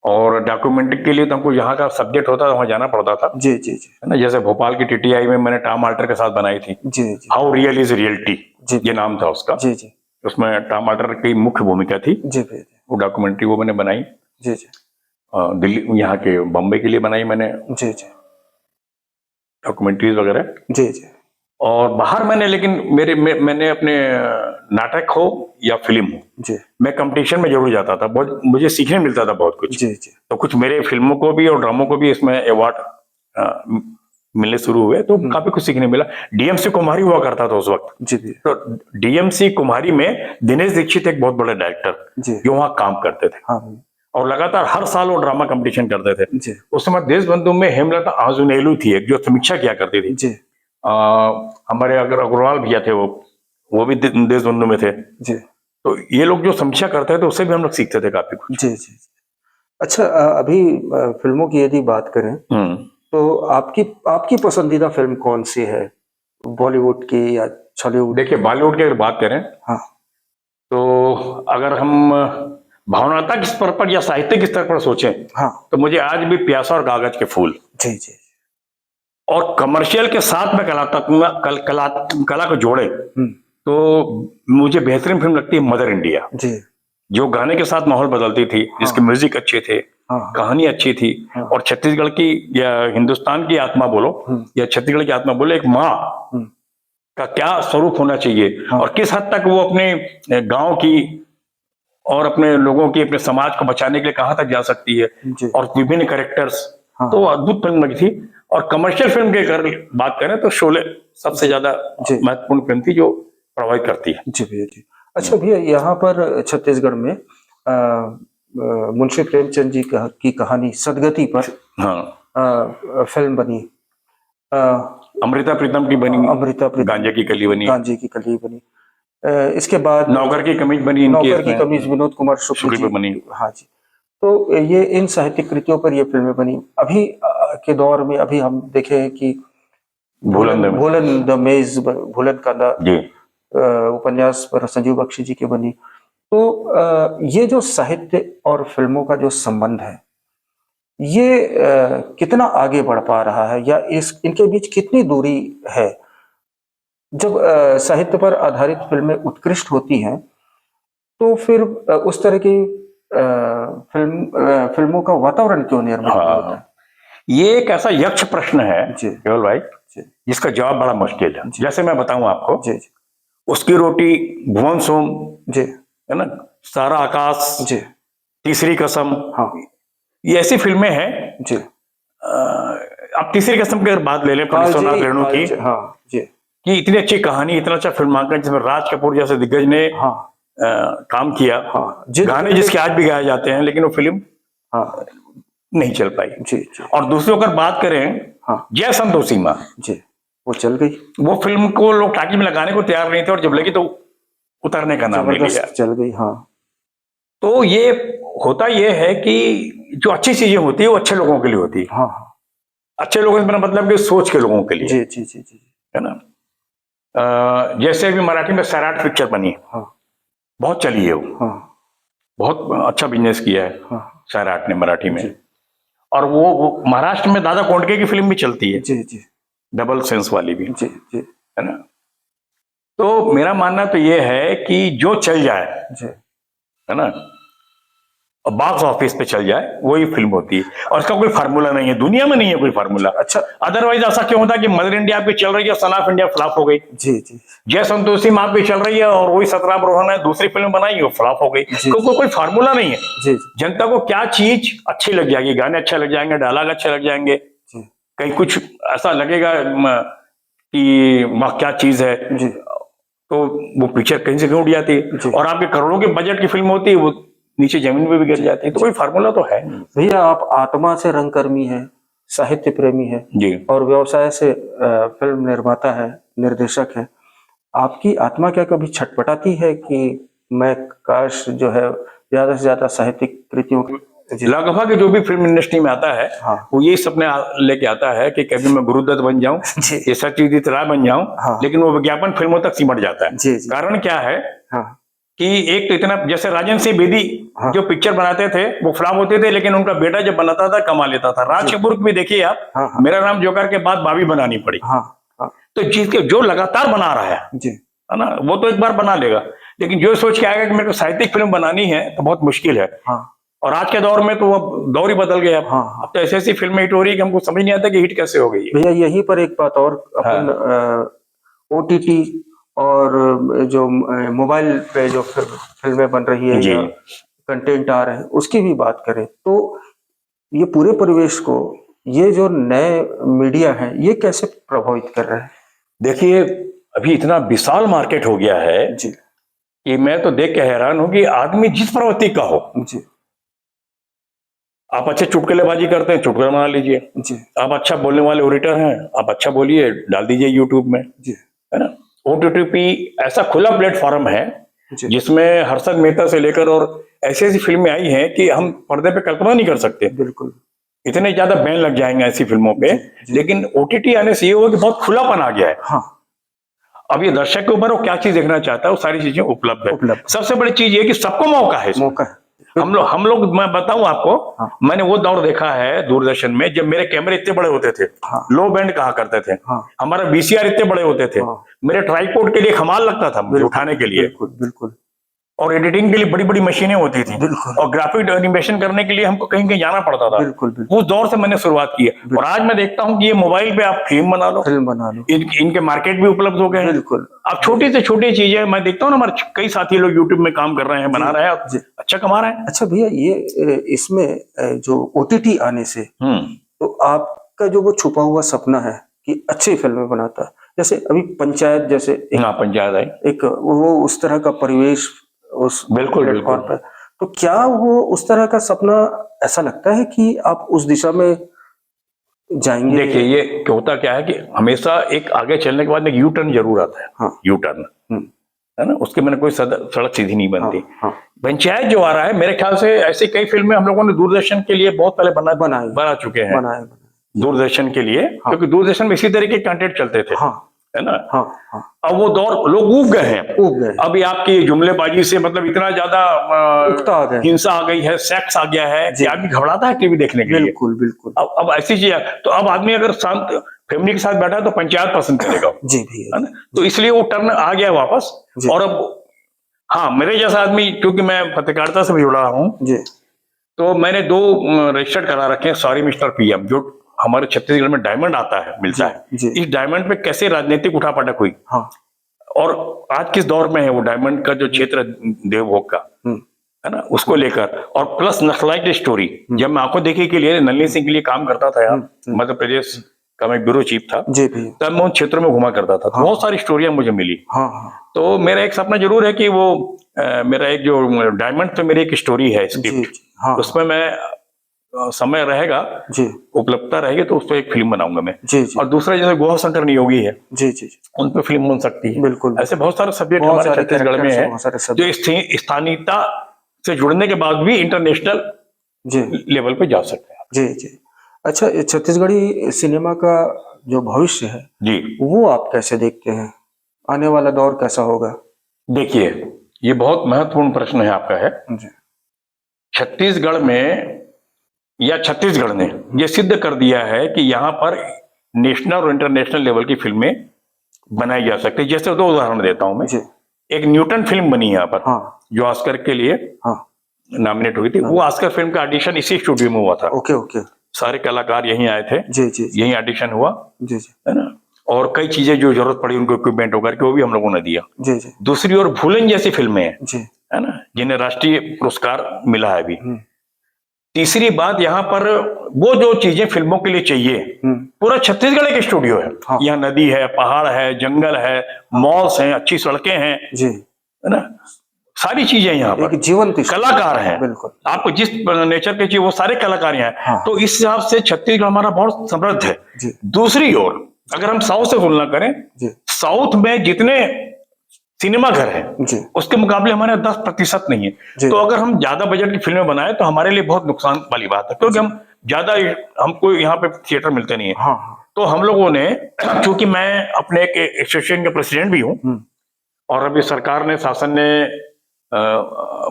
और डॉक्यूमेंट्री के लिए तो हमको यहाँ का सब्जेक्ट होता था, वहाँ जाना पड़ता था, जी जी जी है ना। जैसे भोपाल की TTI में मैंने टॉम आल्टर के साथ बनाई थी, जी जी हाउ रियल इज रियलिटी, जी ये नाम था उसका। जी जी उसमें टॉम आल्टर की मुख्य भूमिका थी। जी भैया वो डॉक्यूमेंट्री वो मैंने बनाई। जी जी दिल्ली, यहाँ के बॉम्बे के लिए बनाई मैंने जी जी डॉक्यूमेंट्रीज वगैरह। जी जी और बाहर मैंने, लेकिन मैंने अपने नाटक हो या फिल्म हो, जी मैं कंपटीशन में जरूर जाता था। बहुत मुझे सीखने मिलता था बहुत कुछ। जी जी तो कुछ मेरे फिल्मों को भी और ड्रामों को भी इसमें अवार्ड मिलने शुरू हुए, तो काफी कुछ सीखने मिला। DMC कुम्हारी हुआ करता था उस वक्त। जी भैया तो DMC कुम्हारी में दिनेश दीक्षित एक बहुत बड़े डायरेक्टर जी जो वहाँ काम करते थे, हाँ भैया और लगातार हर साल वो ड्रामा कंपटीशन करते थे। जी उस समय देशबंधु में हेमलता आजुनेलू थी एक, जो समीक्षा किया करती थी। जी हमारे अगर अग्रवाल भैया थे, वो भी देशबंधु में थे। जी तो ये लोग जो समीक्षा करते थे, उससे भी हम लोग सीखते थे काफी कुछ। जी जी। अच्छा, अभी फिल्मों की यदि बात करें हम्म। तो आपकी आपकी पसंदीदा फिल्म कौन सी है, बॉलीवुड की या हॉलीवुड? देखिए, बॉलीवुड की अगर बात करें हाँ तो अगर हम भावनात्मक स्तर पर या साहित्यिक स्तर पर सोचें, हाँ तो मुझे आज भी प्यासा और कागज के फूल, जी जी और कमर्शियल के साथ में कला को जोड़े हम्म तो मुझे बेहतरीन फिल्म लगती है मदर इंडिया, जी जो गाने के साथ माहौल बदलती थी, जिसके म्यूजिक अच्छे थे, हाँ कहानी अच्छी थी। हाँ और छत्तीसगढ़ की या हिंदुस्तान की आत्मा बोलो या छत्तीसगढ़ की आत्मा बोलो, एक माँ हम्म का क्या स्वरूप होना चाहिए, हाँ और किस हद तक वो अपने गांव की और अपने लोगों की, अपने समाज को बचाने के लिए कहां तक जा सकती है, जी और विभिन्न कैरेक्टर्स। हाँ तो अद्भुत फिल्म लगी थी। और कमर्शियल फिल्म की अगर बात करें तो शोले सबसे ज्यादा जी महत्वपूर्ण फिल्म थी, जो प्रभावित करती है। जी भैया जी। अच्छा भैया, यहाँ पर छत्तीसगढ़ में मुंशी प्रेमचंद जी की कहानी सदगति पर हाँ, फिल्म बनी। अ, अमृता प्रीतम की बनी, अमृता प्रीतम गांजे की कली बनी, गांजे की कली बनी। इसके बाद नौकर की कमीज बनी, इनकी नौकर की इसमें कमीज विनोद कुमार शुक्ल शुक्ल जी। पे बनी। हाँ जी। तो ये इन साहित्यिक कृतियों पर ये फिल्में बनी। अभी के दौर में अभी हम देखे हैं कि भूलन दे- भूलन द मेज, भूलन का जी। उपन्यास पर संजीव बख्शी जी की बनी। तो ये जो साहित्य और फिल्मों का जो संबंध है, ये कितना आगे बढ़ पा रहा है, या इनके बीच कितनी दूरी है? जब साहित्य पर आधारित फिल्में उत्कृष्ट होती हैं, तो फिर उस तरह की फिल्मों का वातावरण क्यों निर्मित नहीं होता है? हाँ, ये एक ऐसा यक्ष प्रश्न है जी केवल भाई, जी जिसका जवाब बड़ा मुश्किल है। जी। जैसे मैं बताऊं आपको, जी जी उसकी रोटी, भुवन सोम, जी है ना, सारा आकाश, जी तीसरी कसम, हाँ ये ऐसी फिल्में हैं। जी। अब तीसरी कसम की अगर बात ले लें विश्वनाथ रेणु की, हाँ जी कि इतनी अच्छी कहानी, इतना अच्छा फिल्मांकन, जिसमें राज कपूर जैसे दिग्गज ने हाँ काम किया, हाँ गाने जिसके आज भी गाए जाते हैं, लेकिन वो फिल्म हाँ नहीं चल पाई। जी जी और दूसरी अगर बात करें, हाँ जय संतोषी माँ, जी, वो चल गई, वो फिल्म को लोग टाकी में लगाने को तैयार नहीं थे, और जब लगी तो उतारने का नाम नहीं लिया। जबरदस्त चल गई। हाँ तो ये होता ये है कि जो अच्छी चीजें होती है वो अच्छे लोगों के लिए होती है। हाँ हाँ अच्छे लोगों से मेरा मतलब कि सोच के लोगों के लिए, जी जी जी जी है ना। जैसे अभी मराठी में सैराट पिक्चर बनी, हाँ बहुत चली है वो, हाँ बहुत अच्छा बिजनेस किया है। हाँ सैराट ने मराठी में। जी। और वो महाराष्ट्र में दादा कोंडके की फिल्म भी चलती है, जी जी डबल सेंस वाली भी, जी जी है ना। तो मेरा मानना तो ये है कि जो चल जाए, जी है ना, बॉक्स ऑफिस पे चल जाए, वही फिल्म होती है। और इसका कोई फार्मूला नहीं है, दुनिया में नहीं है कोई फार्मूला। अच्छा। अदरवाइज ऐसा क्यों होता है कि मदर इंडिया आपकी चल रही है, सन ऑफ इंडिया फ्लॉप हो गई। जी जी जय संतोषी माँ आपकी चल रही है और वही सतराम रोहन है दूसरी फिल्म बनाई, वो फ्लॉप हो गई, जी। क्योंकि कोई फार्मूला नहीं है। जी जनता को क्या चीज अच्छी लग जाएगी, गाने अच्छे लग जाएंगे, डायलॉग अच्छे लग जाएंगे, जी कहीं कुछ ऐसा लगेगा कि वाह क्या चीज है, जी तो वो पिक्चर कहीं से कहीं उड़ जाती है। जी। और आपके करोड़ों के बजट की फिल्म होती है, वो नीचे जमीन पे भी गिर जाती है। तो कोई फार्मूला तो है नहीं। भैया, आप आत्मा से रंगकर्मी हैं, साहित्य प्रेमी है जी। और व्यवसाय से फिल्म निर्माता है, निर्देशक है। आपकी आत्मा क्या कभी छटपटाती है कि मैं काश जो है ज्यादा से ज्यादा साहित्यिक कृतियों जी लगभग जो भी फिल्म इंडस्ट्री में आता है, हाँ वो यही सपने लेके आता है कि कभी मैं गुरुदत्त बन जाऊं, जी ये सत्यजीत राय बन जाऊं। हाँ लेकिन वो विज्ञापन फिल्मों तक सिमट जाता है। जी जी कारण क्या है हाँ कि एक तो इतना, जैसे राजन सिंह बेदी हाँ जो पिक्चर बनाते थे वो फ्लॉप होते थे, लेकिन उनका बेटा जब बनाता था कमा लेता था। राज कपूर भी देखिए आप, हाँ हाँ मेरा नाम जोकर के बाद बाबी बनानी पड़ी। हाँ हाँ तो जिसके जो लगातार बना रहा जी है ना, वो तो एक बार बना लेगा, लेकिन जो सोच के आएगा कि मेरे को साहित्यिक फिल्म बनानी है तो बहुत मुश्किल है। हाँ और आज के दौर में तो वो दौर ही बदल गया। हाँ हाँ। अब तो ऐसी ऐसी फिल्में हिट हो रही है कि हमको समझ नहीं आता कि हिट कैसे हो गई है। भैया, यहीं पर एक बात और, अपन ओटीटी और जो मोबाइल पे जो फिल्में बन रही है जी। या कंटेंट आ रहे हैं उसकी भी बात करें तो ये पूरे परिवेश को, ये जो नए मीडिया है, ये कैसे प्रभावित कर रहे हैं? देखिए, अभी इतना विशाल मार्केट हो गया है जी कि मैं तो देख के हैरान हूं कि आदमी जिस प्रवृत्ति का हो, जी आप अच्छे चुटकुलेबाजी करते हैं, चुटकुला बना लीजिए। जी आप अच्छा बोलने वाले ओरेटर हैं, आप अच्छा बोलिए, डाल दीजिए यूट्यूब में, जी है ना। ओटीटी ऐसा खुला प्लेटफॉर्म है जी जिसमें हर्षद मेहता से लेकर और ऐसी ऐसी फिल्में आई हैं कि हम पर्दे पे कल्पना नहीं कर सकते। बिल्कुल। इतने ज्यादा बैन लग जाएंगे ऐसी फिल्मों पे। जी। लेकिन ओटीटी आने से ये हुआ कि बहुत खुलापन आ गया है। हाँ अब ये दर्शक के ऊपर वो क्या चीज देखना चाहता है, वो सारी चीजें उपलब्ध है। उपलब्ध। सबसे बड़ी चीज ये कि सबको मौका है इसमें। मौका है। हम लोग मैं बताऊं आपको, हाँ मैंने वो दौर देखा है दूरदर्शन में जब मेरे कैमरे इतने बड़े होते थे, हाँ लो बैंड कहा करते थे, हाँ हमारा वीसीआर इतने बड़े होते थे, हाँ मेरे ट्राइपॉड के लिए कमाल लगता था मुझे उठाने के लिए, बिल्कुल बिल्कुल और एडिटिंग के लिए बड़ी बड़ी मशीनें होती थी, बिल्कुल और ग्राफिक एनिमेशन करने के लिए हमको कहीं कहीं जाना पड़ता था। बिल्कुल बिल्कुल उस दौर से मैंने शुरुआत की है। और आज मैं देखता हूँ कि ये मोबाइल पे आप फिल्म बना लो, फिल्म बना लो। इनके मार्केट भी उपलब्ध हो गए हैं। बिल्कुल। अब छोटी से छोटी चीजें मैं देखता हूँ ना, हमारे कई साथी लोग यूट्यूब में काम कर रहे हैं, बना रहे हैं, जी। अच्छा कमा रहे हैं। अच्छा भैया, ये इसमें जो ओटीटी आने से तो आपका जो वो छुपा हुआ सपना है कि अच्छी फिल्में बनाता है, जैसे अभी पंचायत जैसे हाँ, पंचायत आई, एक वो उस तरह का परिवेश उस बिल्कुल प्लेटफॉर्म बिल्कुल। पर, तो क्या वो उस तरह का सपना, ऐसा लगता है कि आप उस दिशा में जाएंगे? देखिए, ये होता क्या है कि हमेशा एक आगे चलने के बाद एक यू टर्न जरूर आता है। हाँ यू टर्न, हम्म, है ना, उसके मैंने कोई सड़क सीधी नहीं हाँ बनती। हाँ पंचायत जो आ रहा है, मेरे ख्याल से ऐसी कई फिल्में हम लोगों ने दूरदर्शन के लिए बहुत पहले बना चुके हैं, बनाए दूरदर्शन के लिए, हाँ। क्योंकि दूरदर्शन में इसी तरह के कंटेंट चलते थे, हाँ है ना। हाँ हाँ अब वो दौर लोग उब गए हैं, उग गए, अभी आपकी जुमलेबाजी से मतलब इतना ज्यादा उगता आ गए, हिंसा आ गई है, सेक्स आ गया है जी। कि आदमी घबराता है टीवी देखने के लिए। बिल्कुल बिल्कुल। अब ऐसी चीज है, तो अब आदमी अगर शांत फैमिली के साथ बैठा है तो पंचायत पसंद करेगा, जी भैया, है ना। तो इसलिए वो टर्न आ गया वापस। जी। और अब हाँ, मेरे जैसा आदमी, क्योंकि मैं पत्रकारिता से भी जुड़ा हूँ, जी तो मैंने 2 रजिस्टर्ड करा रखे हैं, सॉरी मिस्टर पीएम, जो हमारे छत्तीसगढ़ में डायमंड आता है, मिलता है। जी इस डायमंड पे कैसे राजनीतिक उठापटक हुई, हाँ और आज किस दौर में है वो डायमंड का जो क्षेत्र देवभोग का, है ना, उसको लेकर, और प्लस नक्सलाइट स्टोरी। जब मैं आंखों देखी के लिए नलिनी सिंह के लिए काम करता था यार, मध्य प्रदेश का मैं ब्यूरो चीफ था, जी भैया, तब मैं उन क्षेत्रों में घुमा करता था। हाँ। बहुत सारी स्टोरियां मुझे मिली। हाँ हाँ तो मेरा एक सपना जरूर है कि वो मेरा एक जो डायमंड पे मेरी एक स्टोरी है जी स्क्रिप्ट, जी हाँ उसमें मैं समय रहेगा, जी उपलब्धता रहेगी तो उस पर एक फिल्म बनाऊंगा मैं। जी जी और दूसरा जैसे गुहा शंकर नियोगी है, जी जी जी उन पे फिल्म बन सकती है। बिल्कुल। ऐसे बहुत सारे सब्जेक्ट बहुत हमारे सारे छत्तीसगढ़ में characters है, हैं, बहुत सारे जो सब्जेक्ट। स्थानीयता से जुड़ने के बाद भी इंटरनेशनल जी लेवल पे जा सकते हैं। जी जी। अच्छा, ये छत्तीसगढ़ी सिनेमा का जो भविष्य है जी, वो आप कैसे देखते हैं? आने वाला दौर कैसा होगा? देखिए, ये बहुत महत्वपूर्ण प्रश्न है आपका है। जी छत्तीसगढ़ में या छत्तीसगढ़ ने ये सिद्ध कर दिया है कि यहाँ पर नेशनल और इंटरनेशनल लेवल की फिल्में बनाई जा सकती है। जैसे दो उदाहरण देता हूं मैं। जी। एक न्यूटन फिल्म बनी यहाँ पर, हाँ जो ऑस्कर के लिए हाँ। नॉमिनेट हुई थी। वो ऑस्कर फिल्म का ऑडिशन इसी स्टूडियो में हुआ था। Okay okay. सारे कलाकार यहीं आए थे, जी जी जी यहीं ऑडिशन हुआ, जी जी है ना। और कई चीजें जो जरूरत पड़ी उनको इक्विपमेंट होकर के वो भी हम लोगों ने दिया। जी जी दूसरी ओर भूलन जैसी फिल्में हैं, जी। है ना, जिन्हें राष्ट्रीय पुरस्कार मिला है अभी। हम्म। तीसरी बात, यहाँ पर वो जो चीजें फिल्मों के लिए चाहिए, पूरा छत्तीसगढ़ एक स्टूडियो है। हाँ। यहाँ नदी है, पहाड़ है, जंगल है, मॉल्स हैं, अच्छी सड़कें हैं, जी। है ना, सारी चीजें यहाँ पर। एक जीवंत कलाकार हैं, बिल्कुल। आपको जिस नेचर के चाहिए वो सारे कलाकार यहाँ हैं। हाँ। तो इस हिसाब से छत्तीसगढ़ हमारा बहुत समृद्ध है। जी दूसरी ओर अगर हम साउथ से तुलना करें, जी साउथ में जितने सिनेमा घर हैं जी उसके मुकाबले हमारे 10% नहीं है। जी। तो अगर हम ज्यादा बजट की फिल्में बनाए तो हमारे लिए बहुत नुकसान वाली बात है, क्योंकि हम ज्यादा, हमको यहाँ पे थिएटर मिलते नहीं है। हाँ हाँ। तो हम लोगों ने, क्योंकि मैं अपने एक एसोसिएशन के प्रेसिडेंट भी हूँ, और अभी सरकार ने, शासन ने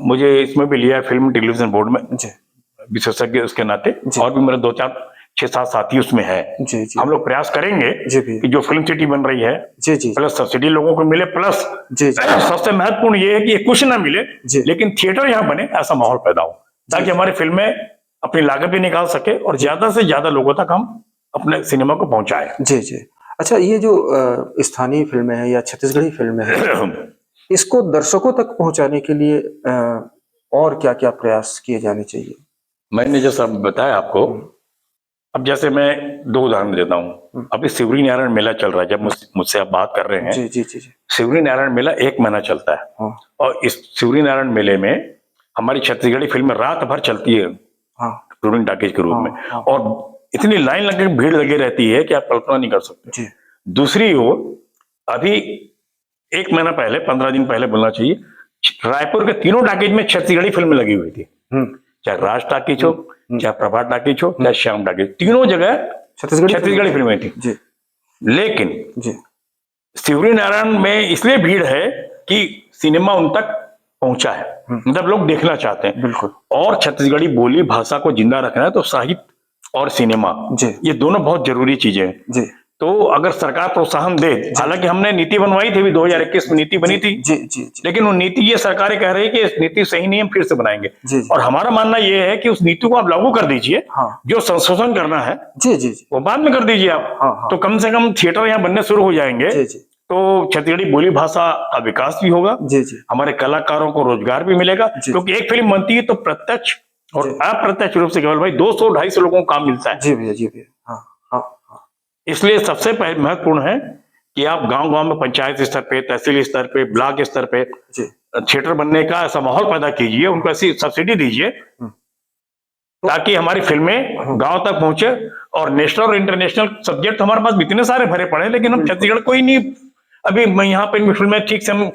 मुझे इसमें भी लिया है, फिल्म टेलीविजन बोर्ड में जी विशेषज्ञ उसके नाते, जी। और भी मेरे 2-4-6-7 साथी उसमें है। जी जी हम लोग प्रयास करेंगे जी भैया। कि जो फिल्म सिटी बन रही है, जी जी प्लस सब्सिडी लोगों को मिले, प्लस जी जी सबसे महत्वपूर्ण ये है कि ये कुछ ना मिले जी। लेकिन थिएटर यहाँ बने, ऐसा माहौल पैदा हो, ताकि हमारी फिल्में अपनी लागत भी निकाल सके और ज्यादा से ज्यादा लोगों तक हम अपने सिनेमा को पहुंचाए। जी जी। अच्छा, ये जो स्थानीय फिल्में हैं या छत्तीसगढ़ी फिल्में हैं, इसको दर्शकों तक पहुंचाने के लिए और क्या क्या प्रयास किए जाने चाहिए? मैंने जैसा बताया आपको, अब जैसे मैं दो उदाहरण देता हूँ। अभी शिवरी नारायण मेला चल रहा है, जब मुझसे आप बात कर रहे हैं। जी जी जी जी। शिवरी नारायण मेला 1 महीना चलता है। हाँ और इस शिवरी नारायण मेले में हमारी छत्तीसगढ़ी फिल्म रात भर चलती है, हाँ टूरिंग टॉकीज के रूप में। हाँ। और इतनी लाइन लगे, भीड़ लगी रहती है कि आप कल्पना नहीं कर सकते। जी दूसरी ओर अभी 1 महीना पहले, 15 दिन पहले बोलना चाहिए, रायपुर के तीनों टॉकीज में छत्तीसगढ़ी फिल्म लगी हुई थी। चाहे राज टॉकीज हो, चाहे प्रभात टॉकीज हो, चाहे श्याम टॉकीज, तीनों जगह छत्तीसगढ़ी फिल्में थी। जी। लेकिन जी शिवरी नारायण में इसलिए भीड़ है कि सिनेमा उन तक पहुंचा है, मतलब लोग देखना चाहते हैं। बिल्कुल। और छत्तीसगढ़ी बोली भाषा को जिंदा रखना है तो साहित्य और सिनेमा, जी ये दोनों बहुत जरूरी चीजें हैं। जी तो अगर सरकार प्रोत्साहन दे, हालांकि हमने नीति बनवाई थी, 2021 में नीति बनी थी, जी जी जी लेकिन वो नीति, ये सरकारें कह रही है कि इस नीति सही नहीं, हम फिर से बनाएंगे। जी जी। और हमारा मानना ये है कि उस नीति को आप लागू कर दीजिए, हाँ जो संशोधन करना है जी जी जी वो बाद में कर दीजिए आप। हाँ हाँ। तो कम से कम थिएटर यहाँ बनने शुरू हो जाएंगे, जी जी तो छत्तीसगढ़ी बोली भाषा का विकास भी होगा, जी जी हमारे कलाकारों को रोजगार भी मिलेगा। जी। क्योंकि एक फिल्म बनती है तो प्रत्यक्ष और जी। अप्रत्यक्ष रूप से केवल भाई 200-250 लोगों को काम मिलता है। जी भैया, जी भैया। हाँ हाँ हाँ। इसलिए सबसे महत्वपूर्ण है कि आप गांव-गांव में, पंचायत स्तर पे, तहसील स्तर पे, ब्लॉक स्तर पे जी थिएटर बनने का ऐसा माहौल पैदा कीजिए, उनको ऐसी सब्सिडी दीजिए ताकि हमारी फिल्में गांव तक पहुंचे। और नेशनल और इंटरनेशनल सब्जेक्ट हमारे पास इतने सारे भरे पड़े हैं, लेकिन हम छत्तीसगढ़ कोई नहीं, अभी यहाँ पे फिल्में ठीक से हम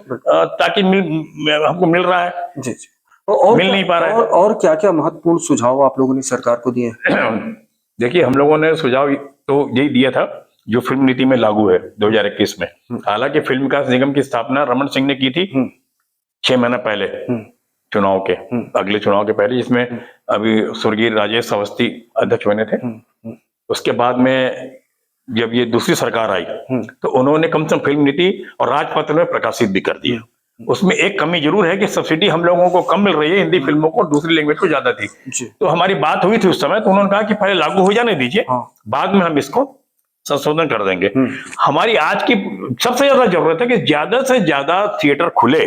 ताकि हमको मिल रहा है, जी जी। और मिल नहीं पा रहा है। और क्या क्या महत्वपूर्ण सुझाव आप लोगों ने सरकार को दिए हैं? देखिए, हम लोगों ने सुझाव तो यही दिया था जो फिल्म नीति में लागू है 2021 में। हालांकि फिल्म विकास निगम की स्थापना रमन सिंह ने की थी 6 महीना पहले चुनाव के, अगले चुनाव के पहले, जिसमें अभी स्वर्गीय राजेश अवस्थी अध्यक्ष बने थे। उसके बाद में जब ये दूसरी सरकार आई तो उन्होंने कम से कम फिल्म नीति और राजपत्र में प्रकाशित भी कर दिया। उसमें एक कमी जरूर है कि सब्सिडी हम लोगों को कम मिल रही है, हिंदी फिल्मों को, दूसरी लैंग्वेज को ज्यादा थी। तो हमारी बात हुई थी उस समय, तो उन्होंने कहा कि पहले लागू हो जाने दीजिए, बाद में हम इसको संशोधन कर देंगे। हमारी आज की सबसे ज्यादा जरूरत है कि ज्यादा से ज्यादा थिएटर खुले,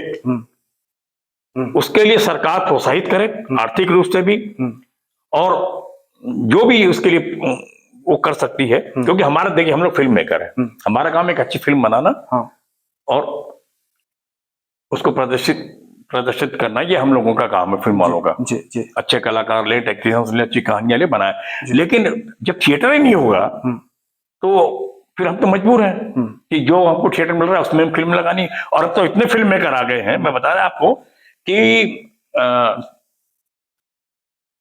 उसके लिए सरकार प्रोत्साहित करे आर्थिक रूप से भी, और जो भी उसके लिए वो कर सकती है। क्योंकि हमारा, देखिए, हम लोग फिल्म मेकर है, हमारा काम एक अच्छी फिल्म बनाना और उसको प्रदर्शित करना, ये हम लोगों का काम है, फिल्म वालों का। जी जी। अच्छे कलाकार ले, टेक्नीशियंस ले, अच्छी कहानियां ले, बनाए। लेकिन जब थिएटर ही नहीं होगा तो फिर हम तो मजबूर हैं कि जो हमको थिएटर मिल रहा है उसमें हम फिल्म लगानी। और अब तो इतने फिल्म मेकर आ गए हैं, मैं बता रहा आपको कि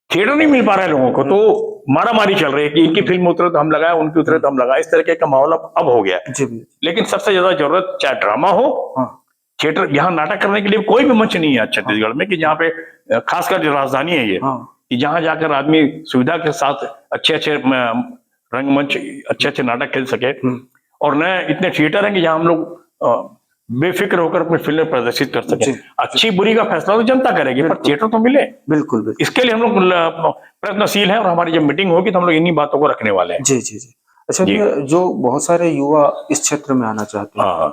थिएटर नहीं मिल पा रहा है लोगों को, तो मारामारी चल रही है कि इनकी फिल्म उतरे तो हम लगाए, उनकी उतरे तो हम लगाए, इस तरीके का माहौल अब हो गया है। लेकिन सबसे ज्यादा जरूरत, चाहे ड्रामा हो, थिएटर, यहाँ नाटक करने के लिए कोई भी मंच नहीं है छत्तीसगढ़ में कि जहाँ पे, खासकर जो राजधानी है ये, कि जहां जाकर आदमी सुविधा के साथ अच्छे अच्छे रंगमंच, अच्छे अच्छे नाटक खेल सके। और नए इतने थिएटर हैं कि जहां हम लोग बेफिक्र होकर अपनी फिल्में प्रदर्शित कर सके। अच्छी बुरी का फैसला तो जनता करेगी, पर थिएटर तो मिले। बिल्कुल बिल्कुल। इसके लिए हम लोग प्रयत्नशील हैं, और हमारी जब मीटिंग होगी तो हम लोग इन्हीं बातों को रखने वाले हैं। जी जी जी। अच्छा जी। भैया, जो बहुत सारे युवा इस क्षेत्र में आना चाहते हैं, हाँ,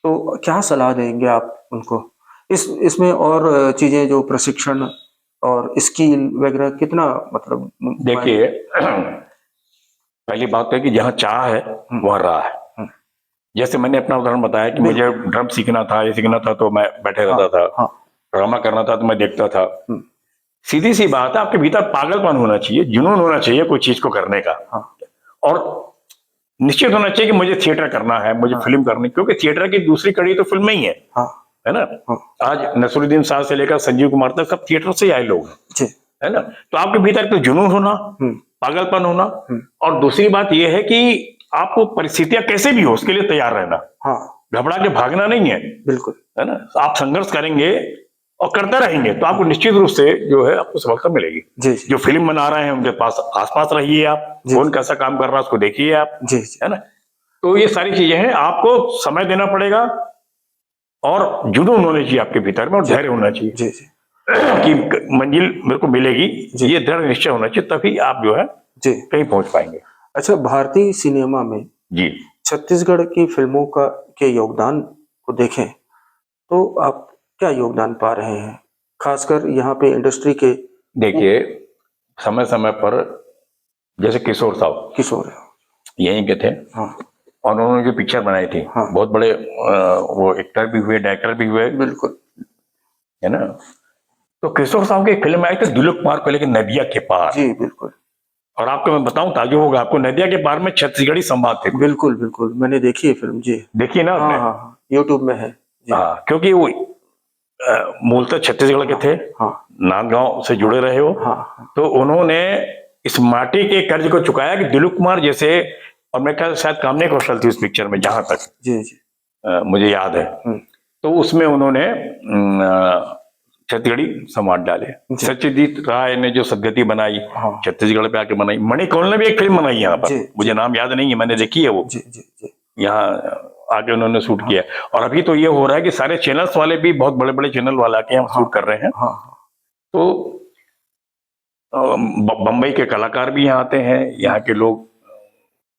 तो क्या सलाह देंगे आप उनको इसमें, और चीजें जो प्रशिक्षण और स्किल वगैरह कितना मतलब देखिए पहली बात है कि जहाँ चाह है वहाँ राह है। जैसे मैंने अपना उदाहरण बताया कि मुझे ड्रम सीखना था, ये सीखना था, तो मैं बैठे रहता था। ड्रामा करना था तो मैं देखता था। सीधी सी बात है, आपके भीतर पागलपन होना चाहिए, जुनून होना चाहिए कोई चीज को करने का। और निश्चित होना चाहिए कि मुझे थिएटर करना है, मुझे फिल्म करनी, क्योंकि थिएटर की दूसरी कड़ी तो फिल्म में ही है ना। आज नसरुद्दीन साहब से लेकर संजीव कुमार तक सब थिएटर से ही आए लोग हैं, है ना। तो आपके भीतर तो जुनून होना, पागलपन होना, और दूसरी बात यह है कि आपको परिस्थितियां कैसे भी हो उसके लिए तैयार रहना। घबरा के भागना नहीं है, बिल्कुल, है ना। आप संघर्ष करेंगे और करते रहेंगे तो आपको निश्चित रूप से जो है आपको सफलता मिलेगी। जो फिल्म बना रहे हैं उनके पास आसपास रहिए आप, कौन कैसा काम कर रहा है उसको देखिए आप, है ना। तो ये सारी चीजें हैं, आपको समय देना पड़ेगा और जुनून होने चाहिए आपके भीतर में, और धैर्य होना चाहिए कि मंजिल मेरे को मिलेगी, ये दृढ़ निश्चय होना चाहिए, तभी आप जो है कहीं पहुंच पाएंगे। अच्छा, भारतीय सिनेमा में जी छत्तीसगढ़ की फिल्मों के योगदान को देखें तो आप क्या योगदान पा रहे हैं, खासकर यहाँ पे इंडस्ट्री के? देखिए, समय समय पर जैसे किशोर यहीं के थे, और उन्होंने जो पिक्चर बनाई थी, बहुत बड़े वो एक्टर भी हुए, डायरेक्टर भी हुए, बिल्कुल, है ना। तो किशोर साहब की एक फिल्म आई थी दिलीप कुमार को लेकर, नदिया के पार। जी बिल्कुल। और आपको मैं बताऊं, ताजुब होगा आपको, नदिया के पार में छत्तीसगढ़ी संवाद थे। बिल्कुल बिल्कुल, मैंने देखी है फिल्म। जी, देखिए ना आपने? हाँ, यूट्यूब में है। हाँ, क्योंकि वो मूलतः छत्तीसगढ़ के थे, नांदगांव से जुड़े रहे हो, तो उन्होंने इस माटी के कर्ज को चुकाया कि दिलीप कुमार जैसे, और मैं ख्याल शायद कामने कौशल थी उस पिक्चर में, जहां तक मुझे याद है, तो उसमें उन्होंने छत्तीसगढ़ी संवाद डाले। सत्यजीत राय ने जो सदगति बनाई, छत्तीसगढ़ पे आके बनाई। मणिकौल ने भी एक फिल्म बनाई यहाँ पर, मुझे नाम याद नहीं है, मैंने देखी है वो, यहाँ आगे उन्होंने शूट किया। और अभी तो ये हो रहा है कि सारे चैनल्स वाले भी, बहुत बड़े बड़े चैनल वाले आके यहाँ शूट कर रहे हैं। तो बम्बई के कलाकार भी यहाँ आते हैं, यहाँ के लोग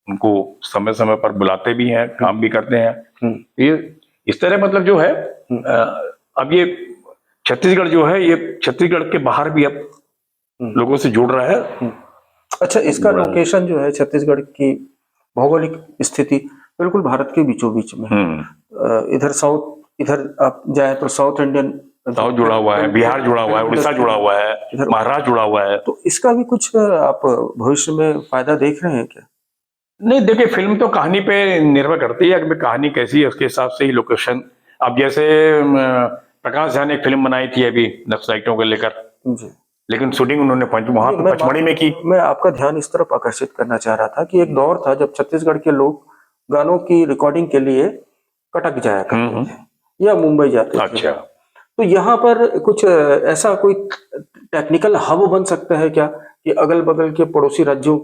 उनको समय समय पर बुलाते भी हैं, काम भी करते हैं। ये इस तरह मतलब जो है, अब ये छत्तीसगढ़ जो है, ये छत्तीसगढ़ के बाहर भी अब लोगों से जुड़ रहा है। अच्छा, इसका लोकेशन जो है, छत्तीसगढ़ की भौगोलिक स्थिति बिल्कुल भारत के बीचों बीच में है। इधर आप जाए तो साउथ जुड़ा हुआ है, बिहार जुड़ा हुआ है, उड़ीसा जुड़ा हुआ है, महाराष्ट्र जुड़ा हुआ है। तो इसका भी कुछ आप भविष्य में फायदा देख रहे हैं क्या? नहीं, देखिए, फिल्म तो कहानी पे निर्भर करती है, कि कहानी कैसी है उसके हिसाब से ही लोकेशन। अब जैसे प्रकाश झा ने एक फिल्म बनाई थी अभी नक्सलाइटों को लेकर, लेकिन शूटिंग उन्होंने पचमढ़ी में की। मैं आपका ध्यान इस तरफ आकर्षित करना चाह रहा था कि एक दौर था जब छत्तीसगढ़ के लोग गानों की रिकॉर्डिंग के लिए कटक जाया करते थे या मुंबई जाते थे। अच्छा, तो यहाँ पर कुछ ऐसा कोई टेक्निकल हब बन सकता है क्या, कि अगल बगल के पड़ोसी राज्यों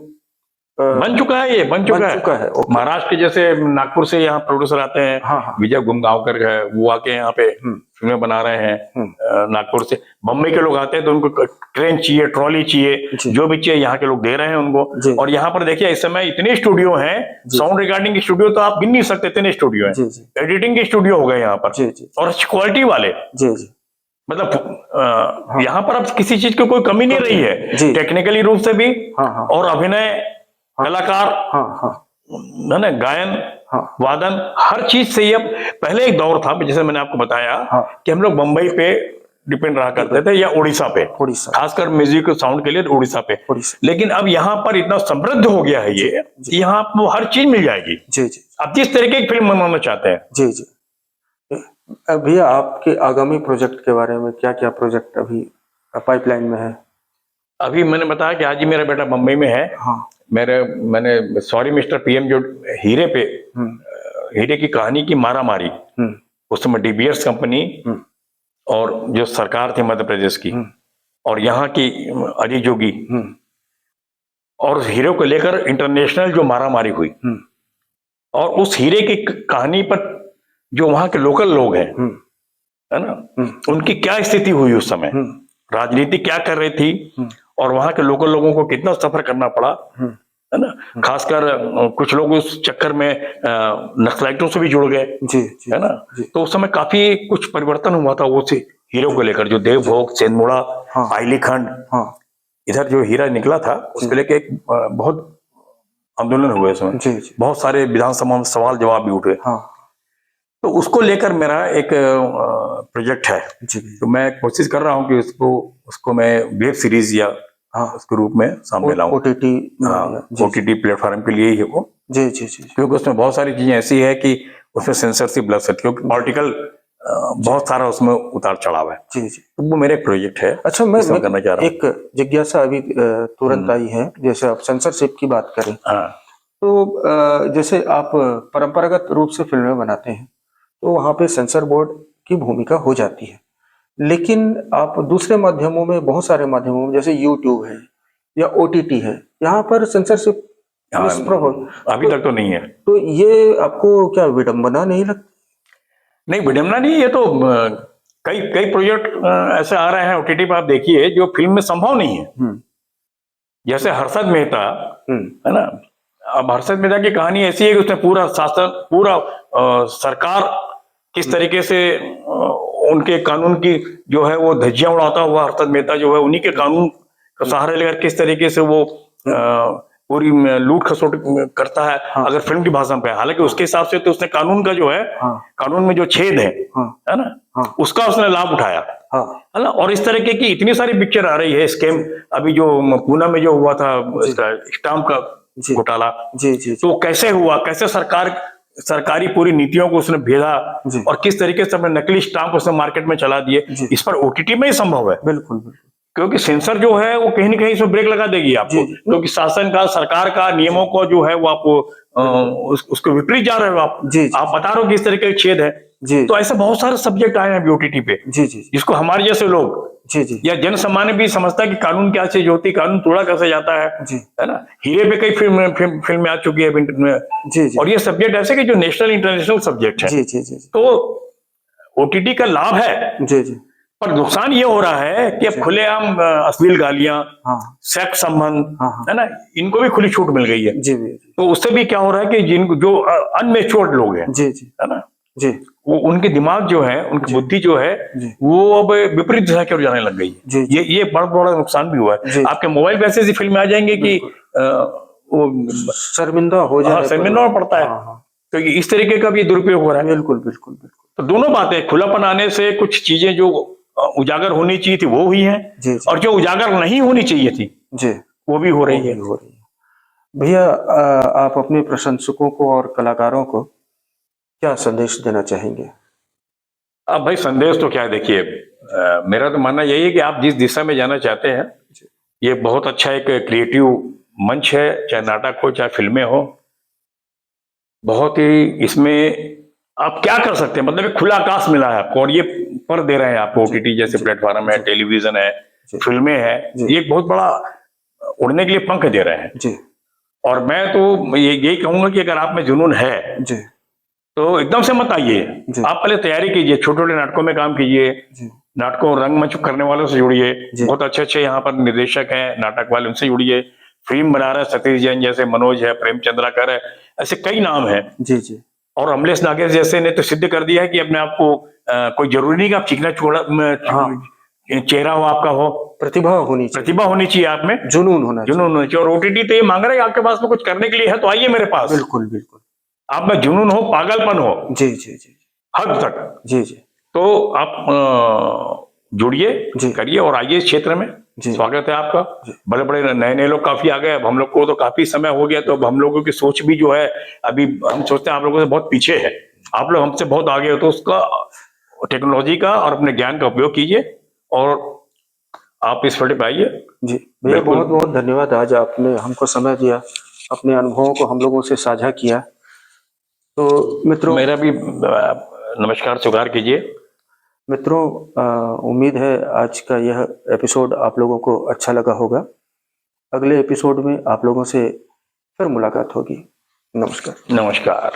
बन चुका है, ये बन चुका है। महाराष्ट्र के जैसे नागपुर से यहाँ प्रोड्यूसर आते हैं, विजय गुमगांवकर है, वो आके यहाँ पे फिल्में बना रहे हैं। नागपुर से बम्बई के लोग आते हैं तो उनको ट्रेन चाहिए, ट्रॉली चाहिए, जो भी चाहिए यहाँ के लोग दे रहे हैं उनको। और यहाँ पर देखिए, इस समय इतने स्टूडियो हैं, साउंड रिकॉर्डिंग के स्टूडियो तो आप गिन नहीं सकते, इतने स्टूडियो हैं। एडिटिंग के स्टूडियो हो गए यहाँ पर, और अच्छी क्वालिटी वाले। मतलब यहाँ पर अब किसी चीज की कोई कमी नहीं रही है, टेक्निकली रूप से भी, और अभिनय, कलाकार, है ना, गायन, वादन, हर चीज से ही। अब पहले एक दौर था, जैसे मैंने आपको बताया, कि हम लोग बम्बई पे डिपेंड रहा करते थे, या उड़ीसा पे, खासकर म्यूजिक साउंड के लिए उड़ीसा पे। लेकिन अब यहाँ पर इतना समृद्ध हो गया है ये, यहाँ आपको हर चीज मिल जाएगी। आप जिस तरीके की फिल्म बनाना चाहते हैं। भैया, आपके आगामी प्रोजेक्ट के बारे में, क्या क्या प्रोजेक्ट अभी पाइपलाइन में है? अभी मैंने बताया कि आज ही मेरा बेटा बम्बई में है। मैंने सॉरी मिस्टर पीएम, जो हीरे पे, हीरे की कहानी की मारा मारी, उस समय डीबीएस कंपनी और जो सरकार थी मध्य प्रदेश की, और यहाँ की अजय जोगी और उस हीरो को लेकर इंटरनेशनल जो मारामारी हुई, और उस हीरे की कहानी पर जो वहां के लोकल लोग हैं, है ना, उनकी क्या स्थिति हुई उस समय, राजनीति क्या कर रही थी, और वहां के लोकल लोगों को कितना सफर करना पड़ा, है ना। खासकर कुछ लोग उस चक्कर में नक्सलाइटों से भी जुड़ गए, है ना। तो उस समय काफी कुछ परिवर्तन हुआ था वो हीरो को लेकर, जो देवभोग, सेंधमुड़ा, आइली खंड, इधर जो हीरा निकला था उसको लेकर एक बहुत आंदोलन हुए उसमें, बहुत सारे विधानसभा में सवाल जवाब भी उठे। तो उसको लेकर मेरा एक प्रोजेक्ट है, तो मैं कोशिश कर रहा हूँ कि उसको मैं वेब सीरीज या उसके रूप में सामने लाऊं, ओटीटी प्लेटफॉर्म के लिए ही वो, क्योंकि उसमें बहुत सारी चीजें ऐसी है कि उसमें सेंसरशिप लग सकती है, क्योंकि पॉलिटिकल बहुत सारा उसमें उतार चढ़ाव है। तो वो मेरा एक प्रोजेक्ट है। अच्छा, मैं करना चाह रहा हूँ। एक जिज्ञासा अभी तुरंत आई है, जैसे आप सेंसरशिप की बात करें, तो जैसे आप परंपरागत रूप से फिल्में बनाते हैं तो वहां पे सेंसर बोर्ड की भूमिका हो जाती है, लेकिन आप दूसरे माध्यमों में, बहुत सारे माध्यमों में, जैसे यूट्यूब है या ओटीटी है, यहाँ पर सेंसरशिप अभी तक तो नहीं है। तो ये आपको क्या विडंबना नहीं लगती? नहीं, विडंबना नहीं, ये तो कई कई प्रोजेक्ट ऐसे आ रहे हैं ओटीटी पर, आप देखिए, जो फिल्म में संभव नहीं है। जैसे हर्षद मेहता, है ना। अब हर्षद मेहता की कहानी ऐसी है कि उसने पूरा शासन, पूरा सरकार किस तरीके से उनके कानून की जो है वो धज्जियां उड़ाता हुआ हर्षद मेहता जो है, उन्हीं के कानून का सहारा लेकर किस तरीके से वो पूरी लूट खसोट करता है, अगर फिल्म की भाषा पे। हालांकि उसके हिसाब से तो उसने कानून का जो है, कानून में जो छेद है ना, उसका उसने लाभ उठाया, है ना। और इस तरीके की इतनी सारी पिक्चर आ रही है, स्कैम, अभी जो पूना में जो हुआ था स्टाम्प का घोटाला, तो कैसे हुआ, कैसे सरकारी पूरी नीतियों को उसने भेजा, और किस तरीके से अपने नकली स्टाम्प उसने मार्केट में चला दिए, इस पर ओटीटी में ही संभव है। बिल्कुल, क्योंकि सेंसर जो है वो कहीं ना कहीं इसमें ब्रेक लगा देगी आपको, क्योंकि शासन का, सरकार का नियमों को जो है वो आपको उसको विपरीत जा रहे हो आप बता रहे हो कि इस तरीके के छेद है। तो ऐसे बहुत सारे सब्जेक्ट आए हैं ओटीटी पे, जिसको हमारे जैसे लोग या जन सामान्य भी समझता है कि कानून क्या चीज होती है, कानून तोड़ा कैसे जाता है ना। हीरे पे कई फिल्में आ चुकी है में, और ये सब्जेक्ट ऐसे कि जो नेशनल इंटरनेशनल सब्जेक्ट है। तो ओटीटी का लाभ है, पर नुकसान ये हो रहा है कि अब खुलेआम अश्लील गालियां, सेक्स संबंध, है ना, इनको भी खुली छूट मिल गई है। तो उससे भी क्या हो रहा है कि जो अनमेच्योर्ड लोग हैं, है ना, वो उनके दिमाग जो है, उनकी बुद्धि जो है, वो अब विपरीत दिशा की ओर जाने लग गई है। ये बड़ा बड़ा नुकसान भी हुआ है। आपके मोबाइल पे ऐसी फिल्में आ जाएंगे कि वो शर्मिंदा हो जाए, शर्मिंदा पड़ता है, क्योंकि इस तरीके का भी दुरुपयोग हो रहा है। बिल्कुल। तो दोनों बातें, खुलापन आने से कुछ चीजें जो उजागर होनी चाहिए थी वो हुई हैं, और जो उजागर नहीं होनी चाहिए थी वो भी हो रही है। भैया, आप अपने प्रशंसकों को और कलाकारों को क्या संदेश देना चाहेंगे? अब भाई, संदेश तो क्या है, देखिए, मेरा तो मानना यही है कि आप जिस दिशा में जाना चाहते हैं, ये बहुत अच्छा एक क्रिएटिव मंच है, चाहे नाटक हो, चाहे फिल्में हो। बहुत ही इसमें आप क्या कर सकते हैं, मतलब एक खुला आकाश मिला है आपको, और ये पर दे रहे हैं आपको ओटीटी जैसे प्लेटफॉर्म है, टेलीविजन है, फिल्में है, ये एक बहुत बड़ा उड़ने के लिए पंख दे रहे हैं। और मैं तो यही कहूंगा कि अगर आप में जुनून है तो एकदम से मत आइए, आप पहले तैयारी कीजिए, छोटे छोटे नाटकों में काम कीजिए, नाटकों रंगमंच करने वालों से जुड़िए, बहुत अच्छे अच्छे यहाँ पर निर्देशक हैं, नाटक वाले, उनसे जुड़िए। फिल्म बना रहे सतीश जैन जैसे, मनोज है, प्रेम चंद्राकर है, ऐसे कई नाम है। और अमलेश नागेश जैसे ने तो सिद्ध कर दिया है कि अपने आप को कोई जरूरी नहीं कि आप चिकना चोड़ा चेहरा हो, आपका हो, प्रतिभा होनी चाहिए आप में, जुनून होना चाहिए। और ओटीटी तो ये मांग रहा है आपके पास में कुछ करने के लिए है तो आइए मेरे पास। बिल्कुल। आप में जुनून हो, पागलपन हो, हद तक, तो आप जुड़िए, करिए और आइए इस क्षेत्र में। स्वागत है आपका। बड़े बड़े नए लोग काफी आ गए, अब हम लोग को तो काफी समय हो गया, तो अब हम लोगों की सोच भी जो है, अभी हम सोचते हैं आप लोगों से बहुत पीछे है, आप लोग हमसे बहुत आगे हो, तो उसका, टेक्नोलॉजी का और अपने ज्ञान का उपयोग कीजिए और आप इस फील्ड पे आइए। भैया, बहुत बहुत धन्यवाद, आज आपने हमको समय दिया, अपने अनुभवों को हम लोगों से साझा किया। तो मित्रों, मेरा भी नमस्कार स्वीकार कीजिए। मित्रों, उम्मीद है आज का यह एपिसोड आप लोगों को अच्छा लगा होगा। अगले एपिसोड में आप लोगों से फिर मुलाकात होगी। नमस्कार। नमस्कार।